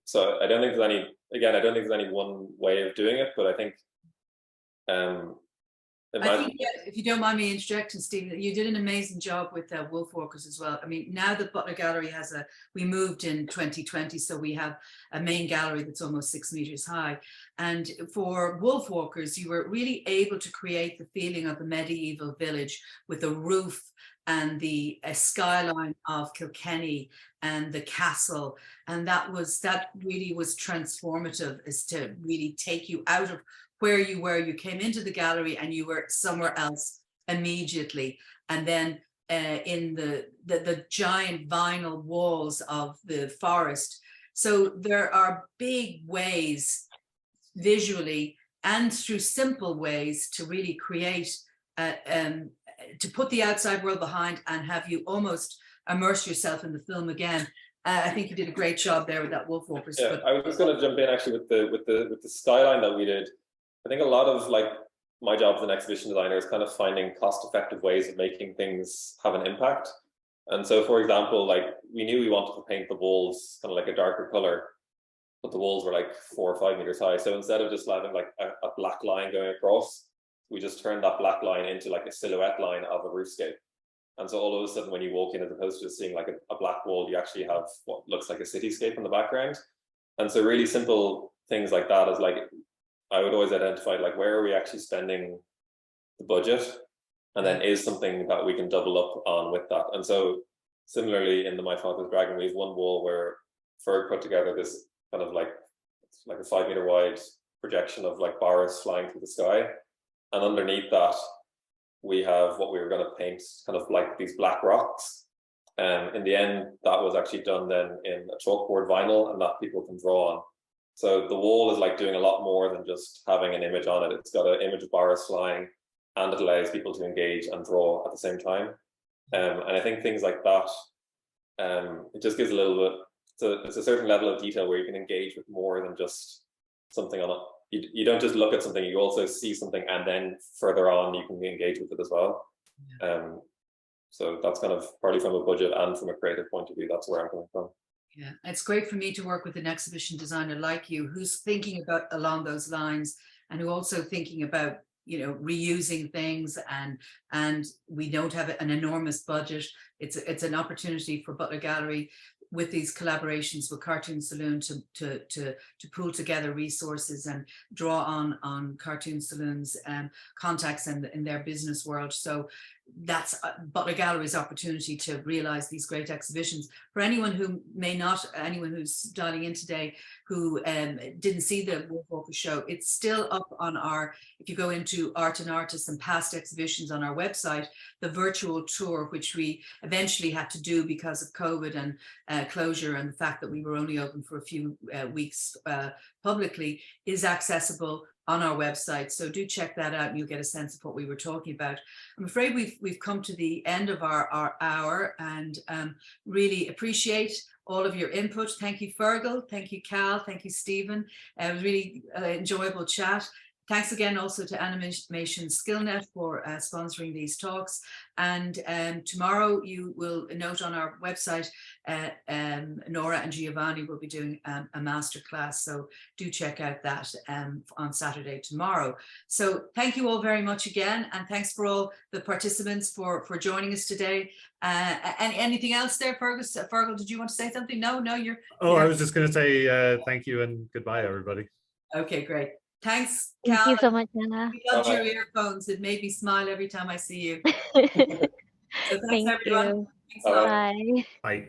Speaker 2: So I don't think there's any one way of doing it, but I think
Speaker 1: if you don't mind me interjecting, Stephen, you did an amazing job with Wolf Walkers as well. I mean, now that Butler Gallery we moved in 2020, so we have a main gallery that's almost 6 meters high. And for Wolf Walkers, you were really able to create the feeling of the medieval village with a roof and the skyline of Kilkenny and the castle. And that really was transformative, is to really take you out of where you were. You came into the gallery and you were somewhere else immediately. And then in the giant vinyl walls of the forest. So there are big ways visually and through simple ways to really create, to put the outside world behind and have you almost immerse yourself in the film again. I think you did a great job there with that Wolf Walkers.
Speaker 2: Yeah, I was going to jump in actually with the skyline that we did. I think a lot of like my job as an exhibition designer is kind of finding cost-effective ways of making things have an impact. And so, for example, like we knew we wanted to paint the walls kind of like a darker color, but the walls were like 4 or 5 meters high. So instead of just having like a black line going across, we just turned that black line into like a silhouette line of a roofscape. And so all of a sudden when you walk in, as opposed to just seeing like a black wall, you actually have what looks like a cityscape in the background. And so really simple things like that is like, I would always identify like, where are we actually spending the budget? And then is something that we can double up on with that. And so similarly in the My Father's Dragon, we have one wall where Ferg put together this kind of like, it's like a 5 meter wide projection of like bars flying through the sky. And underneath that, we have what we were going to paint kind of like these black rocks. And in the end, that was actually done then in a chalkboard vinyl, and that people can draw on. So the wall is like doing a lot more than just having an image on it. It's got an image of bars flying, and it allows people to engage and draw at the same time. And I think things like that, it just gives a little bit, it's a certain level of detail where you can engage with more than just something on it. You don't just look at something, you also see something, and then further on you can engage with it as well. Yeah. So that's kind of partly from a budget and from a creative point of view, that's where I'm coming from.
Speaker 1: Yeah, it's great for me to work with an exhibition designer like you, who's thinking about along those lines, and who also thinking about, you know, reusing things, and we don't have an enormous budget. It's an opportunity for Butler Gallery with these collaborations with Cartoon Saloon to pull together resources and draw on Cartoon Saloon's contacts and in their business world. So that's Butler Gallery's opportunity to realize these great exhibitions. For anyone who may not, anyone who's dialing in today who didn't see the Wolf Walker show, it's still up on our, if you go into Art and Artists and past exhibitions on our website, the virtual tour, which we eventually had to do because of COVID and closure and the fact that we were only open for a few weeks publicly, is accessible on our website. So do check that out and you'll get a sense of what we were talking about. I'm afraid we've come to the end of our hour, and really appreciate all of your input. Thank you, Fergal. Thank you, Cal. Thank you, Stephen. It was really enjoyable chat. Thanks again also to Animation Skillnet for sponsoring these talks. And tomorrow you will note on our website, Nora and Giovanni will be doing a masterclass. So do check out that on Saturday tomorrow. So thank you all very much again. And thanks for all the participants for joining us today. And anything else there, Fergus? Fergal, did you want to say something? No, you're...
Speaker 4: Oh, I was just going to say thank you and goodbye, everybody.
Speaker 1: Okay, great. Thanks,
Speaker 3: Thank
Speaker 1: Cal.
Speaker 3: you so much, Anna.
Speaker 1: We love your earphones. It made me smile every time I see you. So thanks,
Speaker 3: Thank
Speaker 1: everyone.
Speaker 3: you.
Speaker 1: Thanks a lot.
Speaker 3: Bye.
Speaker 4: Bye.